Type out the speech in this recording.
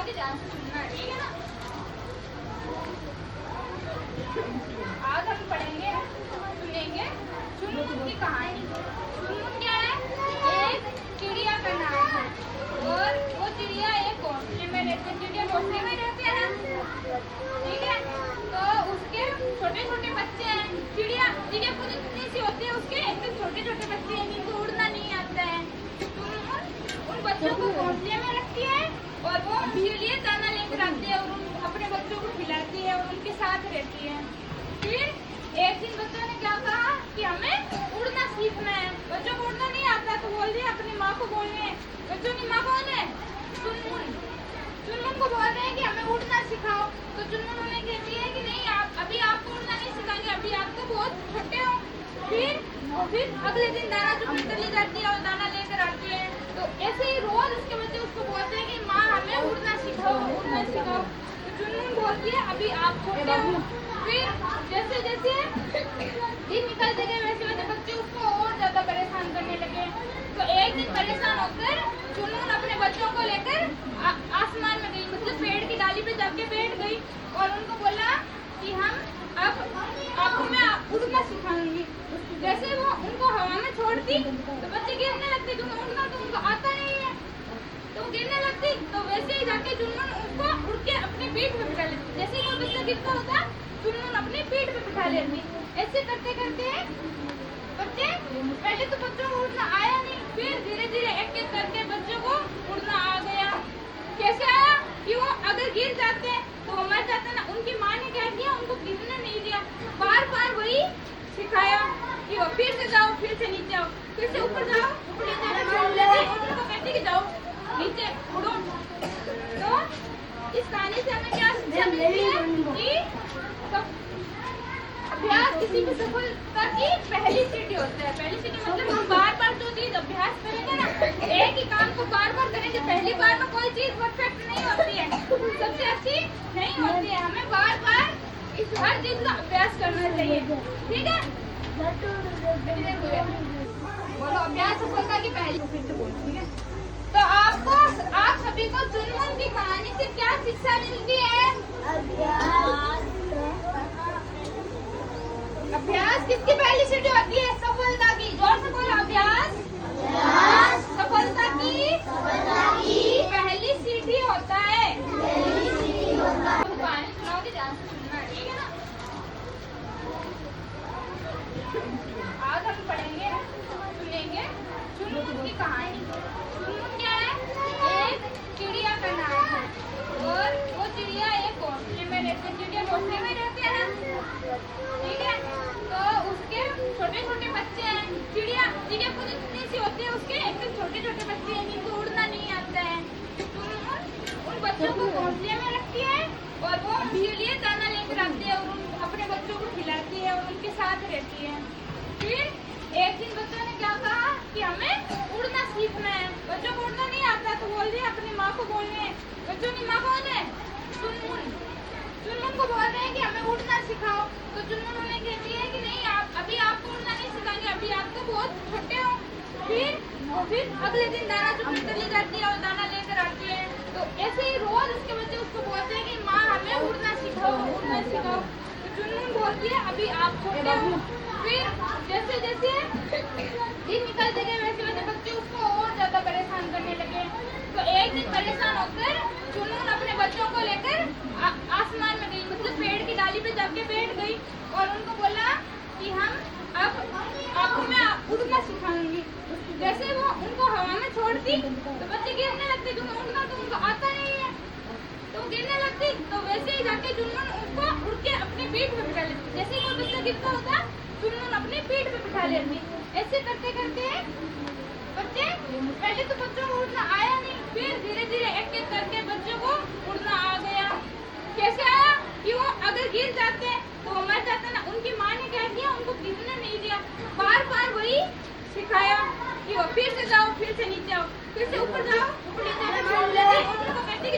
सुनाओगे ध्यान से सुनना, ठीक है ना। आज हम पढ़ेंगे, सुनेंगे चुनमुन की कहानी। चुनमुन क्या है? एक चिड़िया का नाम है और वो चिड़िया एक घोंसले में रहती है। चिड़िया घोंसले में रहती है ना, ठीक है। तो उसके छोटे छोटे बच्चे हैं। चिड़िया खुद इतनी सी होती है, उसके एकदम छोटे छोटे बच्चे हैं जिनको उड़ना नहीं आता है। उन बच्चों को घोंसले में रखती है और वो उनके लिए दाना लेकर आती है और अपने बच्चों को खिलाती है और उनके साथ रहती है। फिर एक दिन बच्चों ने क्या कहा कि हमें उड़ना सीखना है। बच्चों को उड़ना नहीं आता तो बोल दिया अपनी माँ को बोलने। बच्चों की माँ कौन है? चुनमुन। चुनमुन को बोल रहे हैं कि हमें उड़ना सिखाओ। तो चुनमुन उन्हें कहती है कि नहीं, आप अभी आपको उड़ना नहीं सिखाएंगे, अभी आप तो बहुत छोटे हो। फिर अगले दिन दाना चुनने चली जाती है और दाना लेकर आती है। तो ऐसे ही रोज उसके बच्चे उसको बोलते हैं कि माँ हमें उड़ना सिखाओ, उड़ना सिखाओ। तो चुनमुन बोलती है अभी आप छोटे हो। फिर जैसे जैसे दिन निकलते गए वैसे वैसे बच्चे उसको और ज्यादा परेशान करने लगे। तो एक दिन परेशान होकर चुनमुन अपने बच्चों को लेकर आसमान में गई, मतलब पेड़ की डाली पे जाके बैठ गई और उनको बोला कि हम अब आपको मैं उड़ना सिखाऊंगी। जैसे वो उनको हवा में छोड़ती तो बच्चे गिरने लगते, क्योंकि उड़ना तो उनको आता नहीं है। तो वो गिरने लगती तो वैसे ही जाके चुनमुन उसको उड़ के अपनी पीठ पे बिठा लेती। जैसे ही वो बच्चा गिरता होता चुनमुन अपनी पीठ पे बिठा लेती। ऐसे करते करते बच्चे, पहले तो बच्चों को उड़ना आया नहीं, फिर धीरे धीरे एक एक करके बच्चों को उड़ना आ गया। कैसे आया? कि वो अगर गिर जाते तो वो मर जाते ना। उनकी माँ ने क्या किया, उनको गिरने नहीं दिया, बार बार वही सिखाया कि वो फिर से जाओ, फिर से नीचे आओ, फिर से ऊपर जाओ, ऊपर नीचे छोड़ लेते और उनको कहते कि जाओ नीचे उड़ो। तो इस कहानी से हमें क्या शिक्षा मिलती है कि अभ्यास किसी भी सफलता की पहली सीढ़ी होता है। पहली सीढ़ी मतलब हम बार बार जो चीज अभ्यास करेंगे ना, एक ही काम को बार बार करेंगे, पहली बार में कोई चीज परफेक्ट नहीं होती है, सबसे अच्छी नहीं होती है। हमें बार बार इस हर चीज का अभ्यास करना चाहिए, ठीक है। बोलो अभ्यास सफलता की पहली, ठीक है। तो आप सभी को चुनमुन की कहानी से क्या शिक्षा मिलती है? अभ्यास किसकी पहली सीढ़ी होती है? सफलता की। जोर से बोलो, अभ्यास सफलता की पहली सीढ़ी होता है। कहानी सुनाओगे ध्यान से सुनना, ठीक है ना। आज हम पढ़ेंगे, सुनेंगे चुनमुन की कहानी। चुनमुन क्या है? एक चिड़िया का नाम है और वो चिड़िया एक घोंसले में रहती है। चिड़िया घोंसले में रहती है ना, ठीक है। तो उसके छोटे छोटे बच्चे हैं। चिड़िया खुद इतनी सी होती है, उसके एकदम छोटे छोटे बच्चे हैं जिनको उड़ना नहीं आता है। उन बच्चों को घोंसले में रखती है और वो उनके लिए दाना लेकर आती है और अपने बच्चों को खिलाती है और उनके साथ रहती है। फिर एक दिन बच्चों ने क्या कहा कि हमें उड़ना सीखना है। बच्चों को उड़ना नहीं आता तो बोल दिया अपनी माँ को बोलने। बच्चों की माँ कौन है? चुनमुन। चुनमुन को बोल रहे हैं कि हमें उड़ना सिखाओ। तो चुनमुन उन्हें कहती है कि नहीं, अभी आपको उड़ना नहीं सिखाएंगे, अभी आप तो बहुत छोटे हो। फिर अगले दिन दाना चुनने चली जाती है और दाना लेकर आती है। तो ऐसे ही रोज उसके बच्चे उसको बोलते हैं कि माँ हमें उड़ना सिखाओ, उड़ना सिखाओ। तो चुनमुन बोलती है अभी आप छोटे हो। फिर जैसे जैसे दिन निकलते गए वैसे वैसे बच्चे उसको और ज्यादा परेशान करने लगे। तो एक दिन परेशान होकर चुनमुन अपने बच्चों को लेकर आसमान में गई, मतलब पेड़ की डाली पे जाके बैठ गई और उनको बोला कि हम अब आपको मैं उड़ना सिखाऊंगी। जैसे वो उनको हवा में छोड़ती तो बच्चे गिरने लगते, क्योंकि उड़ना तो उनको आता नहीं है। तो वो गिरने लगती तो वैसे ही जाके चुनमुन उसको उड़ के अपनी पीठ पे बिठा लेती। जैसे ही वो बच्चा गिरता होता चुनमुन अपनी पीठ पे बिठा लेती। ऐसे करते करते बच्चे, पहले तो बच्चों को उड़ना आया नहीं, फिर धीरे धीरे एक एक करके बच्चों को उड़ना आ गया। कैसे आया? कि वो अगर गिर जाते तो वो मर जाते ना। उनकी माँ ने क्या किया, उनको गिरने नहीं दिया, बार बार वही सिखाया कि वो फिर से जाओ, फिर से नीचे आओ, फिर से ऊपर जाओ, ऊपर नीचे छोड़ लेते और उनको